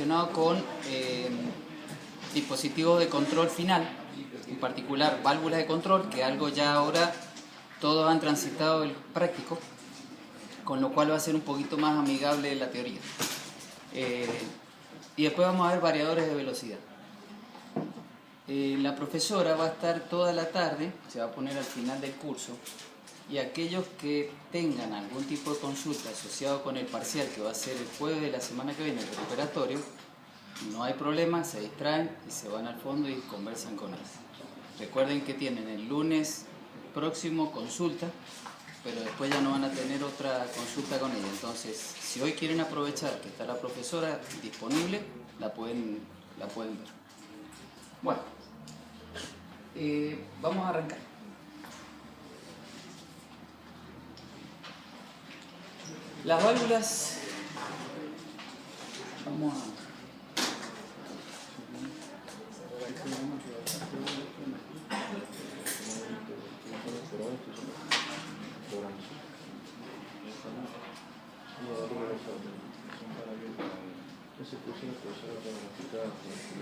relacionado con dispositivos de control final, en particular válvulas de control, que algo ya ahora todos han transitado el práctico, con lo cual va a ser un poquito más amigable la teoría. Y después vamos a ver variadores de velocidad. La profesora va a estar toda la tarde, se va a poner al final del curso, y aquellos que tengan algún tipo de consulta asociado con el parcial, que va a ser el jueves de la semana que viene, el recuperatorio, no hay problema, se distraen y se van al fondo y conversan con ellos. Recuerden que tienen el lunes próximo consulta, pero después ya no van a tener otra consulta con ella. Entonces, si hoy quieren aprovechar que está la profesora disponible, la pueden ver. Bueno, vamos a arrancar. Las válvulas, vamos a...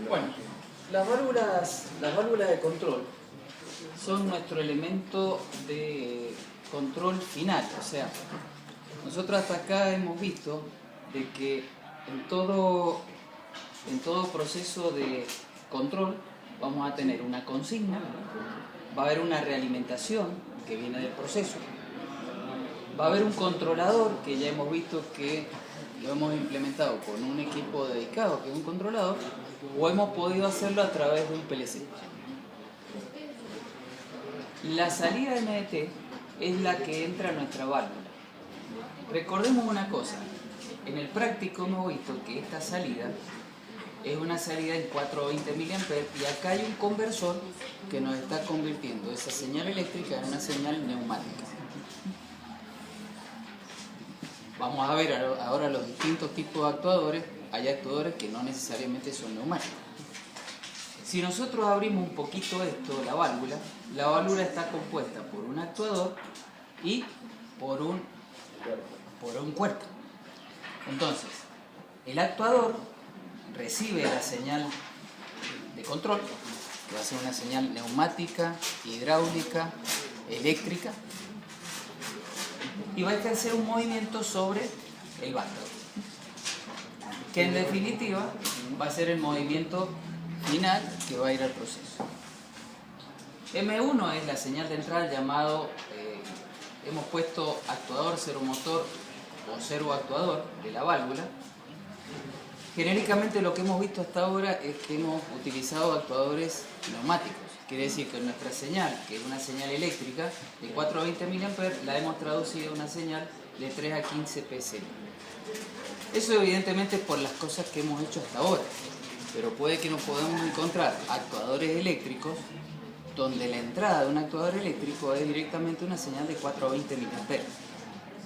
Bueno, las válvulas de control son nuestro elemento de control final. O sea, nosotros hasta acá hemos visto de que en todo proceso de control vamos a tener una consigna, va a haber una realimentación que viene del proceso, va a haber un controlador que ya hemos visto que lo hemos implementado con un equipo dedicado que es un controlador, o hemos podido hacerlo a través de un PLC. La salida MDT es la que entra a nuestra válvula. Recordemos una cosa, en el práctico hemos visto que esta salida es una salida en 420 mA y acá hay un conversor que nos está convirtiendo esa señal eléctrica en una señal neumática. Vamos a ver ahora los distintos tipos de actuadores. Hay actuadores que no necesariamente son neumáticos. Si nosotros abrimos un poquito esto, la válvula está compuesta por un actuador y por un cuerpo. Entonces, el actuador recibe la señal de control, que va a ser una señal neumática, hidráulica, eléctrica, y va a ejercer un movimiento sobre el vástago, que en definitiva va a ser el movimiento final que va a ir al proceso. M1 es la señal de entrada llamado, hemos puesto actuador servomotor o servoactuador de la válvula. Genéricamente lo que hemos visto hasta ahora es que hemos utilizado actuadores neumáticos. Quiere decir que nuestra señal, que es una señal eléctrica de 420 mA, la hemos traducido a una señal de 3 a 15 PSI. Eso evidentemente es por las cosas que hemos hecho hasta ahora, pero puede que nos podamos encontrar actuadores eléctricos donde la entrada de un actuador eléctrico es directamente una señal de 420 mA.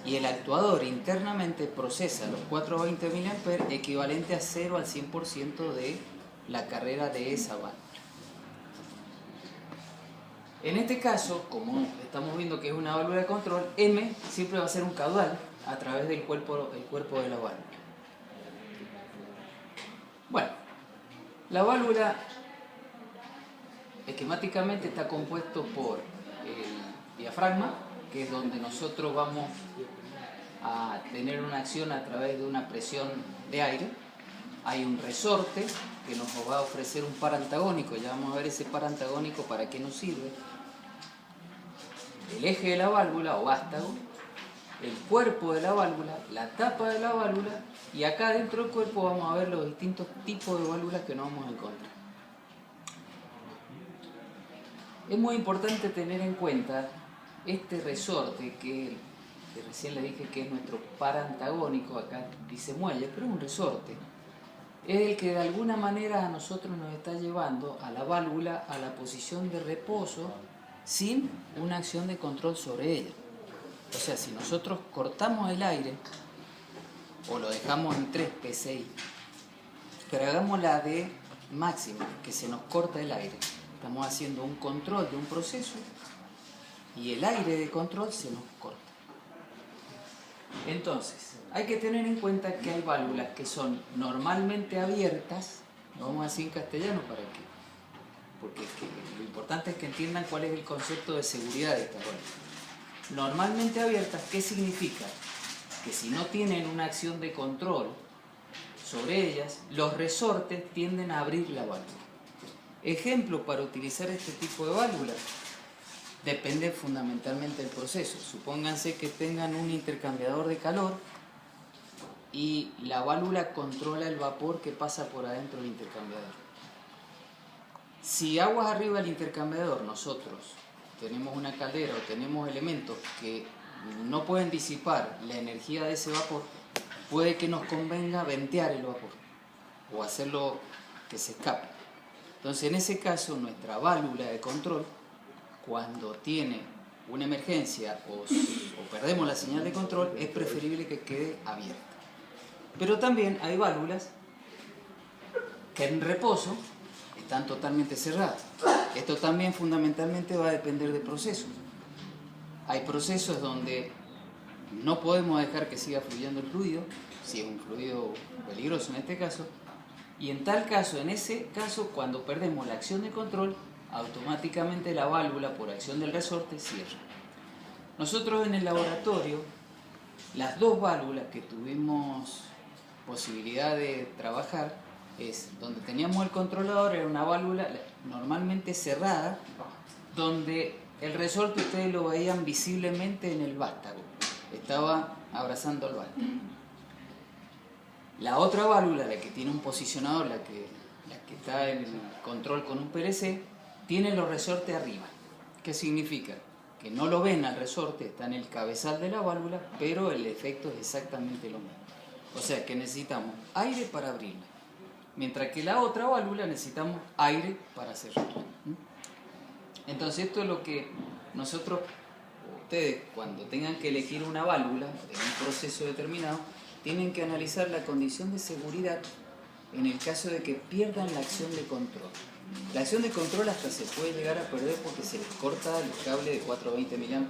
Y el actuador internamente procesa los 420 mA equivalente a 0 al 100% de la carrera de esa válvula. En este caso, como estamos viendo que es una válvula de control, M siempre va a ser un caudal a través del cuerpo de la válvula. Bueno, la válvula esquemáticamente está compuesto por el diafragma, que es donde nosotros vamos a tener una acción a través de una presión de aire. Hay un resorte que nos va a ofrecer un par antagónico, ya vamos a ver ese par antagónico para qué nos sirve. El eje de la válvula o vástago, el cuerpo de la válvula, la tapa de la válvula, y acá dentro del cuerpo vamos a ver los distintos tipos de válvulas que nos vamos a encontrar. Es muy importante tener en cuenta este resorte que recién les dije que es nuestro par antagónico, acá dice muelle, pero es un resorte. Es el que de alguna manera a nosotros nos está llevando a la válvula a la posición de reposo sin una acción de control sobre ella. O sea, si nosotros cortamos el aire o lo dejamos en 3 PSI, pero hagamos la de máxima, que se nos corta el aire, estamos haciendo un control de un proceso y el aire de control se nos corta. Entonces, hay que tener en cuenta que hay válvulas que son normalmente abiertas, lo vamos a decir en castellano para que, porque es que lo importante es que entiendan cuál es el concepto de seguridad de estas válvulas. Normalmente abiertas, ¿qué significa? Que si no tienen una acción de control sobre ellas, los resortes tienden a abrir la válvula. Ejemplo para utilizar este tipo de válvulas, depende fundamentalmente del proceso. Supónganse que tengan un intercambiador de calor y la válvula controla el vapor que pasa por adentro del intercambiador. Si aguas arriba del intercambiador nosotros tenemos una caldera o tenemos elementos que no pueden disipar la energía de ese vapor, puede que nos convenga ventear el vapor o hacerlo que se escape. Entonces, en ese caso, nuestra válvula de control, cuando tiene una emergencia o perdemos la señal de control, es preferible que quede abierta. Pero también hay válvulas que en reposo están totalmente cerradas. Esto también fundamentalmente va a depender de procesos. Hay procesos donde no podemos dejar que siga fluyendo el fluido, si es un fluido peligroso en este caso, y en tal caso, en ese caso, cuando perdemos la acción de control, automáticamente la válvula, por acción del resorte, cierra. Nosotros en el laboratorio, las dos válvulas que tuvimos posibilidad de trabajar, es donde teníamos el controlador, era una válvula normalmente cerrada, donde el resorte ustedes lo veían visiblemente en el vástago, estaba abrazando el vástago. La otra válvula, la que tiene un posicionador, la que está en el control con un PLC, tiene los resortes arriba. ¿Qué significa? Que no lo ven al resorte, está en el cabezal de la válvula, pero el efecto es exactamente lo mismo. O sea que necesitamos aire para abrirla, mientras que la otra válvula necesitamos aire para cerrarla. Entonces esto es lo que nosotros, ustedes cuando tengan que elegir una válvula en un proceso determinado, tienen que analizar la condición de seguridad en el caso de que pierdan la acción de control. La acción de control hasta se puede llegar a perder porque se les corta el cable de 420 mA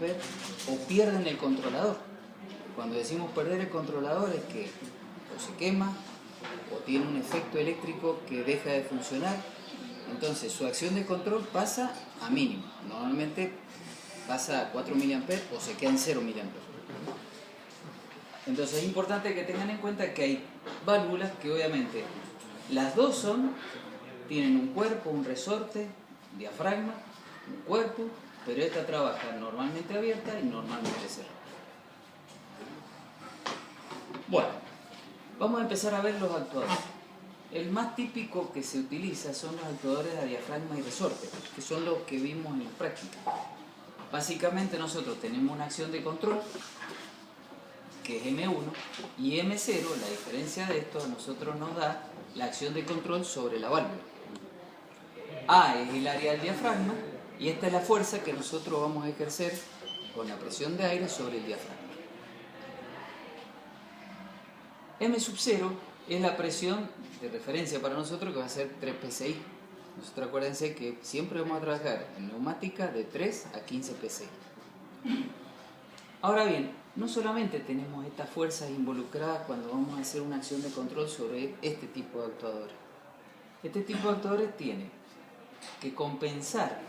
o pierden el controlador. Cuando decimos perder el controlador es que o se quema o tiene un efecto eléctrico que deja de funcionar. Entonces su acción de control pasa a mínimo. Normalmente pasa a 4 mA o se queda en 0 mA. Entonces es importante que tengan en cuenta que hay válvulas que obviamente las dos tienen un cuerpo, un resorte, diafragma, un cuerpo, pero esta trabaja normalmente abierta y normalmente cerrada. Bueno, vamos a empezar a ver los actuadores. El más típico que se utiliza son los actuadores a diafragma y resorte, que son los que vimos en la práctica. Básicamente nosotros tenemos una acción de control, que es M1, y M0, la diferencia de esto a nosotros nos da la acción de control sobre la válvula. A es el área del diafragma, y esta es la fuerza que nosotros vamos a ejercer con la presión de aire sobre el diafragma. M sub 0 es la presión de referencia para nosotros, que va a ser 3 psi. Nosotros acuérdense que siempre vamos a trabajar en neumática de 3 a 15 psi. Ahora bien, no solamente tenemos estas fuerzas involucradas cuando vamos a hacer una acción de control sobre este tipo de actuadores. Este tipo de actuadores tiene que compensar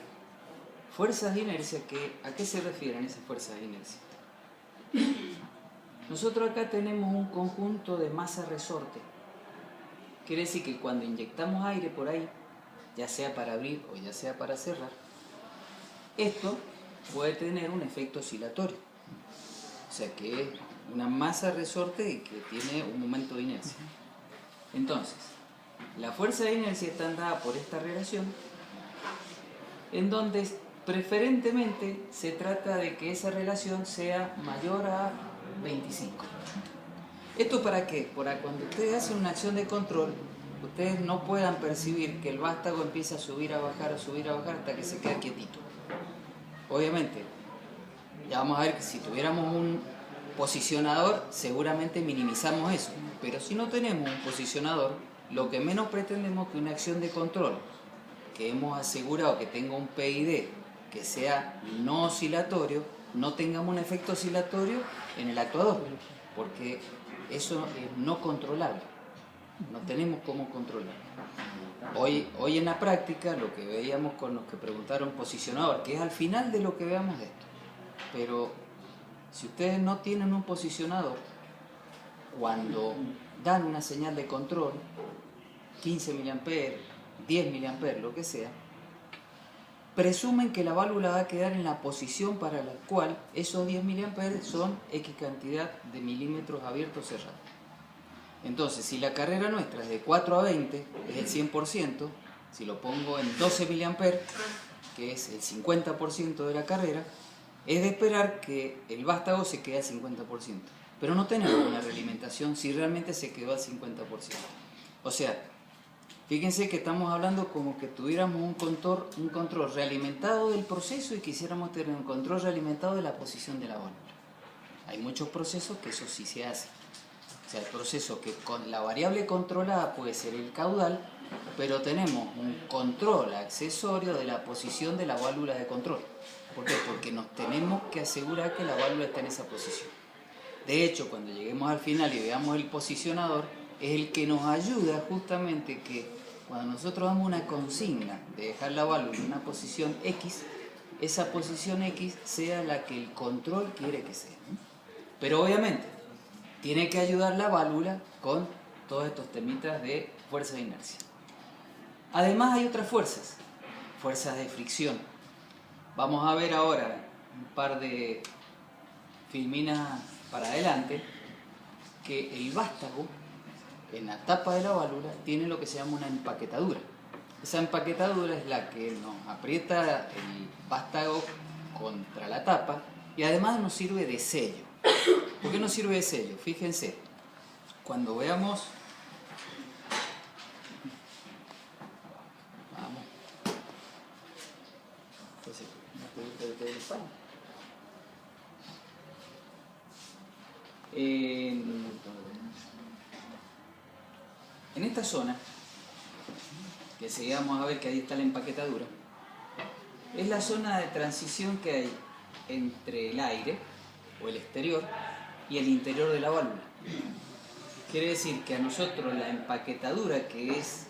fuerzas de inercia. ¿A qué se refieren esas fuerzas de inercia? Nosotros acá tenemos un conjunto de masa resorte. Quiere decir que cuando inyectamos aire por ahí, ya sea para abrir o ya sea para cerrar, esto puede tener un efecto oscilatorio. O sea que es una masa resorte y que tiene un momento de inercia. Entonces, la fuerza de inercia está dada por esta relación, en donde preferentemente se trata de que esa relación sea mayor a 25. ¿Esto para qué? Para cuando ustedes hacen una acción de control, ustedes no puedan percibir que el vástago empieza a subir, a bajar hasta que se queda quietito. Obviamente, ya vamos a ver que si tuviéramos un posicionador, seguramente minimizamos eso. Pero si no tenemos un posicionador, lo que menos pretendemos es que una acción de control que hemos asegurado que tenga un PID que sea no oscilatorio, no tengamos un efecto oscilatorio en el actuador. porque eso es no controlable, no tenemos cómo controlarlo. Hoy en la práctica lo que veíamos con los que preguntaron posicionador, que es al final de lo que veamos de esto, pero si ustedes no tienen un posicionador, cuando dan una señal de control, 15 mA, 10 mA, lo que sea, presumen que la válvula va a quedar en la posición para la cual esos 10 mA son X cantidad de milímetros abiertos o cerrados. Entonces, si la carrera nuestra es de 4 a 20, es el 100%, si lo pongo en 12 mA, que es el 50% de la carrera, es de esperar que el vástago se quede al 50%. Pero no tenemos una realimentación si realmente se quedó al 50%. O sea, fíjense que estamos hablando como que tuviéramos un control realimentado del proceso y quisiéramos tener un control realimentado de la posición de la válvula. Hay muchos procesos que eso sí se hace. O sea, el proceso que con la variable controlada puede ser el caudal, pero tenemos un control accesorio de la posición de la válvula de control. ¿Por qué? Porque nos tenemos que asegurar que la válvula está en esa posición. De hecho, cuando lleguemos al final y veamos el posicionador, es el que nos ayuda justamente que cuando nosotros damos una consigna de dejar la válvula en una posición X, esa posición X sea la que el control quiere que sea. Pero obviamente, tiene que ayudar la válvula con todos estos temitas de fuerza de inercia. Además hay otras fuerzas de fricción. Vamos a ver ahora un par de filminas para adelante que el vástago en la tapa de la válvula tiene lo que se llama una empaquetadura. Esa empaquetadura es la que nos aprieta el vástago contra la tapa y además nos sirve de sello. ¿Por qué nos sirve de sello? Fíjense, cuando veamos... Vamos. Entonces, en esta zona, que seguimos a ver que ahí está la empaquetadura, es la zona de transición que hay entre el aire o el exterior y el interior de la válvula. Quiere decir que a nosotros la empaquetadura, que es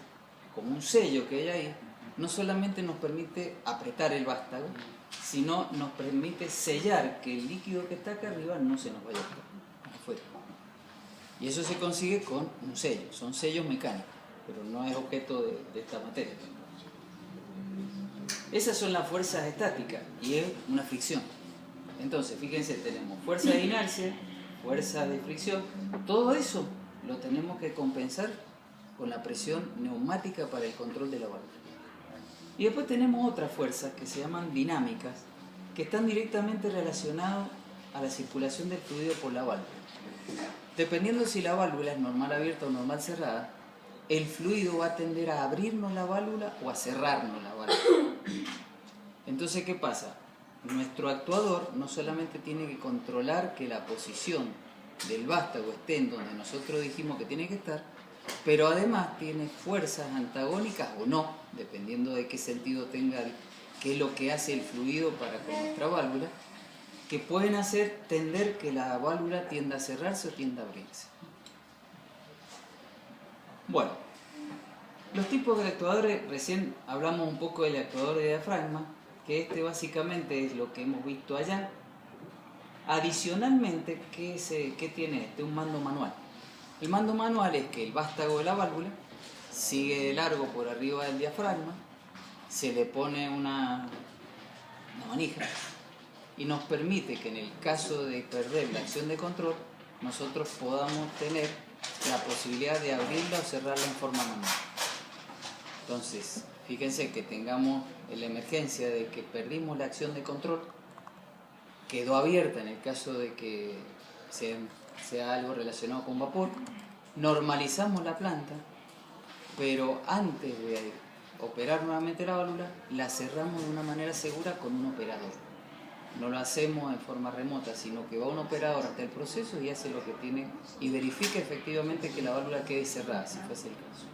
como un sello que hay ahí, no solamente nos permite apretar el vástago, sino nos permite sellar que el líquido que está acá arriba no se nos vaya afuera. Y eso se consigue con un sello, son sellos mecánicos, pero no es objeto de esta materia. Esas son las fuerzas estáticas y es una fricción. Entonces, fíjense, tenemos fuerza de inercia, fuerza de fricción, todo eso lo tenemos que compensar con la presión neumática para el control de la válvula. Y después tenemos otras fuerzas que se llaman dinámicas, que están directamente relacionadas a la circulación del fluido por la válvula. Dependiendo si la válvula es normal abierta o normal cerrada, el fluido va a tender a abrirnos la válvula o a cerrarnos la válvula. Entonces, ¿qué pasa? Nuestro actuador no solamente tiene que controlar que la posición del vástago esté en donde nosotros dijimos que tiene que estar, pero además tiene fuerzas antagónicas o no, dependiendo de qué sentido tenga, qué es lo que hace el fluido para con nuestra válvula, que pueden hacer tender que la válvula tienda a cerrarse o tienda a abrirse. Bueno, los tipos de actuadores, recién hablamos un poco del actuador de diafragma, que este básicamente es lo que hemos visto allá. Adicionalmente, ¿qué tiene este? Un mando manual. El mando manual es que el vástago de la válvula sigue de largo por arriba del diafragma, se le pone una manija y nos permite que en el caso de perder la acción de control, nosotros podamos tener la posibilidad de abrirla o cerrarla en forma manual. Entonces, fíjense que tengamos la emergencia de que perdimos la acción de control, quedó abierta en el caso de que sea algo relacionado con vapor, normalizamos la planta, pero antes de operar nuevamente la válvula, la cerramos de una manera segura con un operador. No lo hacemos en forma remota, sino que va un operador hasta el proceso y hace lo que tiene y verifica efectivamente que la válvula quede cerrada, si fuese el caso.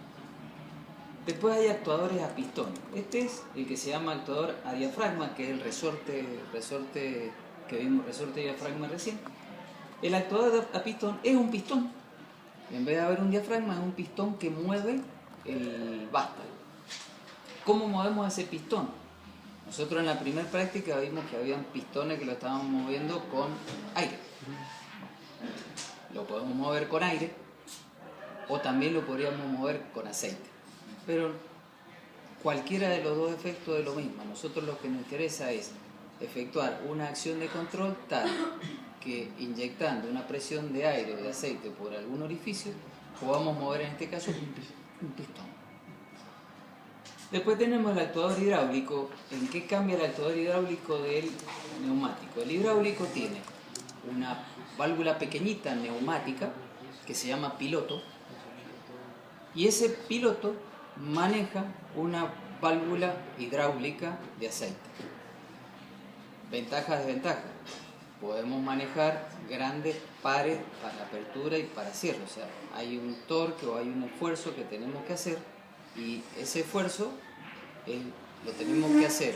Después hay actuadores a pistón. Este es el que se llama actuador a diafragma, que es el resorte que vimos, resorte de diafragma recién. El actuador a pistón es un pistón. En vez de haber un diafragma, es un pistón que mueve el vástago. ¿Cómo movemos ese pistón? Nosotros en la primera práctica vimos que habían pistones que lo estábamos moviendo con aire. Lo podemos mover con aire o también lo podríamos mover con aceite. Pero cualquiera de los dos efectos es lo mismo. A nosotros lo que nos interesa es efectuar una acción de control tal que inyectando una presión de aire o de aceite por algún orificio podamos mover en este caso un pistón. Después tenemos el actuador hidráulico. ¿En qué cambia el actuador hidráulico del neumático? El hidráulico tiene una válvula pequeñita neumática que se llama piloto y ese piloto maneja una válvula hidráulica de aceite. Ventajas, desventajas. Podemos manejar grandes pares para apertura y para cierre, o sea, hay un torque o hay un esfuerzo que tenemos que hacer y ese esfuerzo lo tenemos que hacer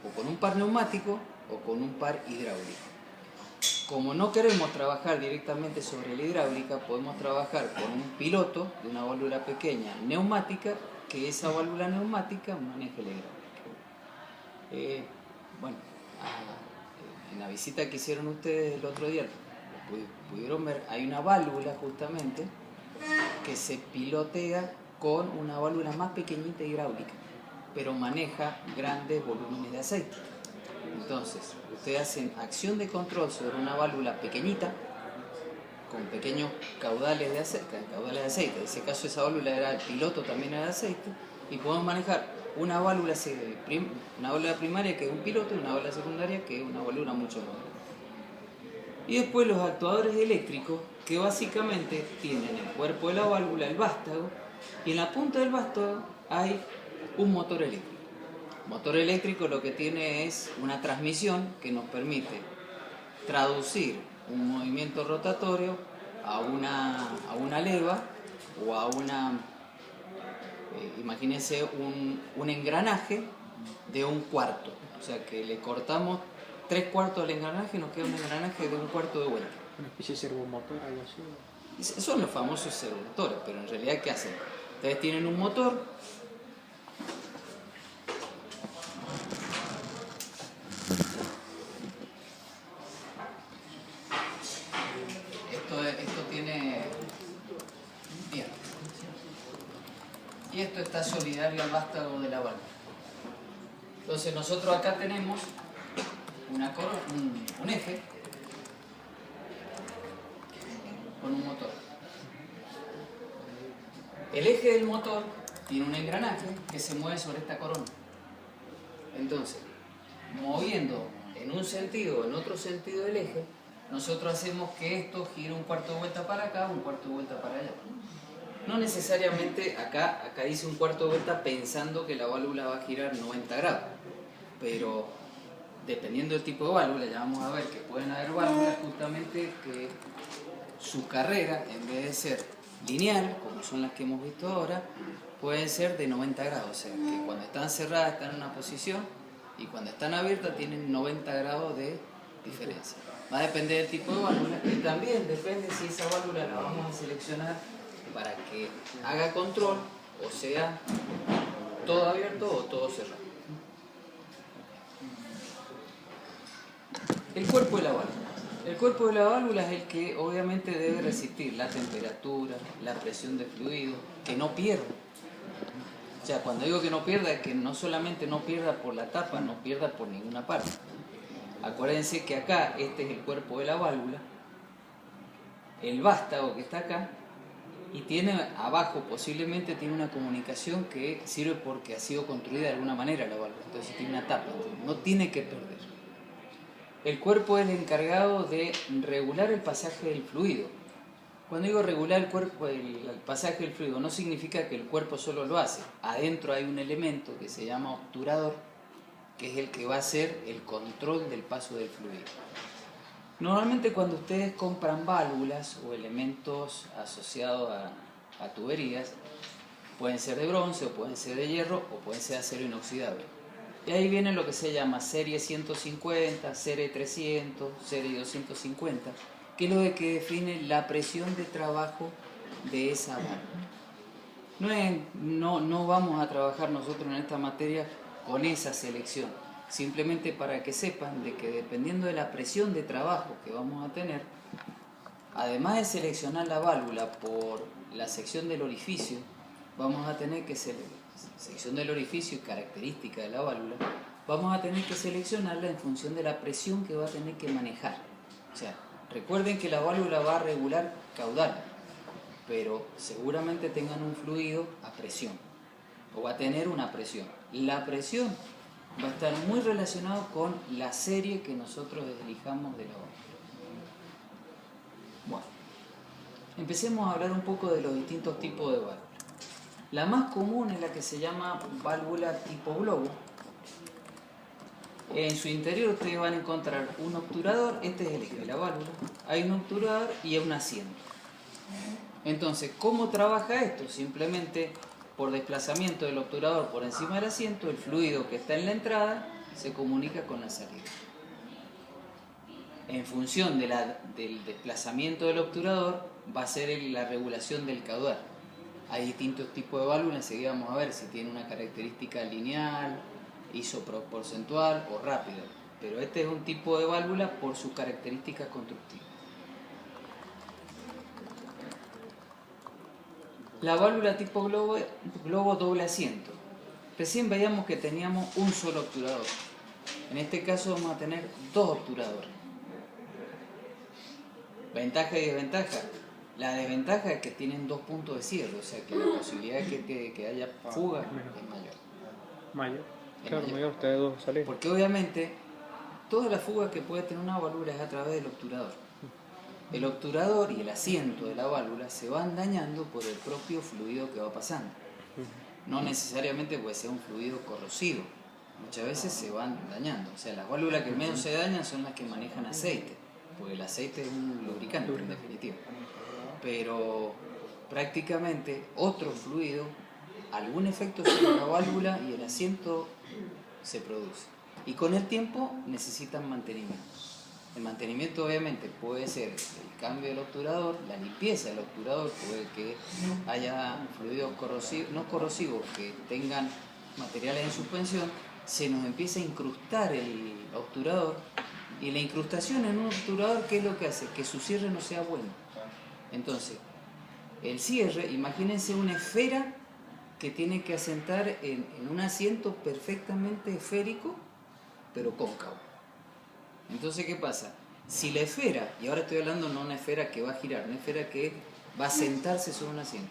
o con un par neumático o con un par hidráulico. Como no queremos trabajar directamente sobre la hidráulica, podemos trabajar con un piloto de una válvula pequeña neumática, que esa válvula neumática maneje la hidráulica. En la visita que hicieron ustedes el otro día, pudieron ver, hay una válvula justamente que se pilotea con una válvula más pequeñita hidráulica, pero maneja grandes volúmenes de aceite. Entonces, ustedes hacen acción de control sobre una válvula pequeñita con pequeños caudales de aceite. En ese caso esa válvula era el piloto, también era de aceite, y podemos manejar una válvula primaria que es un piloto y una válvula secundaria que es una válvula mucho más grande. Y después los actuadores eléctricos, que básicamente tienen el cuerpo de la válvula, el vástago, y en la punta del vástago hay un motor eléctrico. El motor eléctrico lo que tiene es una transmisión que nos permite traducir un movimiento rotatorio a una leva o a una, imagínense un engranaje de un cuarto, o sea que le cortamos 3/4 del engranaje y nos queda un engranaje de 1/4 de vuelta. Una especie de servomotor, algo así. Son los famosos servomotores, pero en realidad ¿qué hacen? Ustedes tienen un motor, esto tiene tierra y esto está solidario al vástago de la válvula. Entonces nosotros acá tenemos un eje con un motor. El eje del motor tiene un engranaje que se mueve sobre esta corona. Entonces, moviendo en un sentido o en otro sentido del eje, nosotros hacemos que esto gire 1/4 de vuelta para acá, 1/4 de vuelta para allá. No necesariamente acá dice 1/4 de vuelta pensando que la válvula va a girar 90 grados, pero dependiendo del tipo de válvula, ya vamos a ver que pueden haber válvulas justamente que su carrera, en vez de ser lineal, como son las que hemos visto ahora, pueden ser de 90 grados, o sea que cuando están cerradas están en una posición y cuando están abiertas tienen 90 grados de diferencia. Va a depender del tipo de válvula y también depende si esa válvula la vamos a seleccionar para que haga control, o sea, todo abierto o todo cerrado. El cuerpo de la válvula. El cuerpo de la válvula es el que obviamente debe resistir la temperatura, la presión de fluido, que no pierda. O sea, cuando digo que no pierda, es que no solamente no pierda por la tapa, no pierda por ninguna parte. Acuérdense que acá este es el cuerpo de la válvula, el vástago que está acá, y tiene abajo posiblemente tiene una comunicación que sirve porque ha sido construida de alguna manera la válvula, entonces tiene una tapa, no tiene que perder. El cuerpo es el encargado de regular el pasaje del fluido. Cuando digo regular el pasaje del fluido, no significa que el cuerpo solo lo hace. Adentro hay un elemento que se llama obturador, que es el que va a hacer el control del paso del fluido. Normalmente cuando ustedes compran válvulas o elementos asociados a tuberías, pueden ser de bronce o pueden ser de hierro o pueden ser de acero inoxidable. Y ahí viene lo que se llama serie 150, serie 300, serie 250, que es lo que define la presión de trabajo de esa válvula. No vamos a trabajar nosotros en esta materia con esa selección, simplemente para que sepan de que dependiendo de la presión de trabajo que vamos a tener, además de seleccionar la válvula por la sección del orificio, vamos a tener que sección del orificio y característica de la válvula, vamos a tener que seleccionarla en función de la presión que va a tener que manejar. O sea, recuerden que la válvula va a regular caudal, pero seguramente tengan un fluido a presión, o va a tener una presión. La presión va a estar muy relacionado con la serie que nosotros elijamos de la válvula. Bueno, empecemos a hablar un poco de los distintos tipos de válvulas. La más común es la que se llama válvula tipo globo. En su interior ustedes van a encontrar un obturador, este es el eje de la válvula, hay un obturador y un asiento. Entonces, ¿cómo trabaja esto? Simplemente por desplazamiento del obturador por encima del asiento, el fluido que está en la entrada se comunica con la salida. En función del desplazamiento del obturador va a ser la regulación del caudal. Hay distintos tipos de válvulas, enseguida vamos a ver si tiene una característica lineal, isoporcentual o rápida, pero este es un tipo de válvula por sus características constructivas. La válvula tipo globo doble asiento. Recién veíamos que teníamos un solo obturador. En este caso vamos a tener dos obturadores. Ventaja y desventaja. La desventaja es que tienen dos puntos de cierre, o sea que la posibilidad de que haya fuga es mayor. Mayor. Claro, mayor, ustedes dos salir. Porque obviamente toda la fuga que puede tener una válvula es a través del obturador. El obturador y el asiento de la válvula se van dañando por el propio fluido que va pasando. No necesariamente puede ser un fluido corrosivo. Muchas veces se van dañando. O sea, las válvulas que menos se dañan son las que manejan aceite, porque el aceite es un lubricante en definitiva. Pero prácticamente otro fluido, algún efecto sobre la válvula y el asiento se produce. Y con el tiempo necesitan mantenimiento. El mantenimiento obviamente puede ser el cambio del obturador, la limpieza del obturador, puede que haya fluidos corrosivos, no corrosivos, que tengan materiales en suspensión, se nos empieza a incrustar el obturador, y la incrustación en un obturador, ¿qué es lo que hace? Que su cierre no sea bueno. Entonces, el cierre, imagínense una esfera que tiene que asentar en un asiento perfectamente esférico, pero cóncavo. Entonces, ¿qué pasa? Si la esfera, y ahora estoy hablando no una esfera que va a girar, una esfera que va a sentarse sobre un asiento.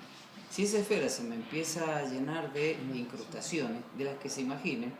Si esa esfera se me empieza a llenar de incrustaciones, de las que se imaginen,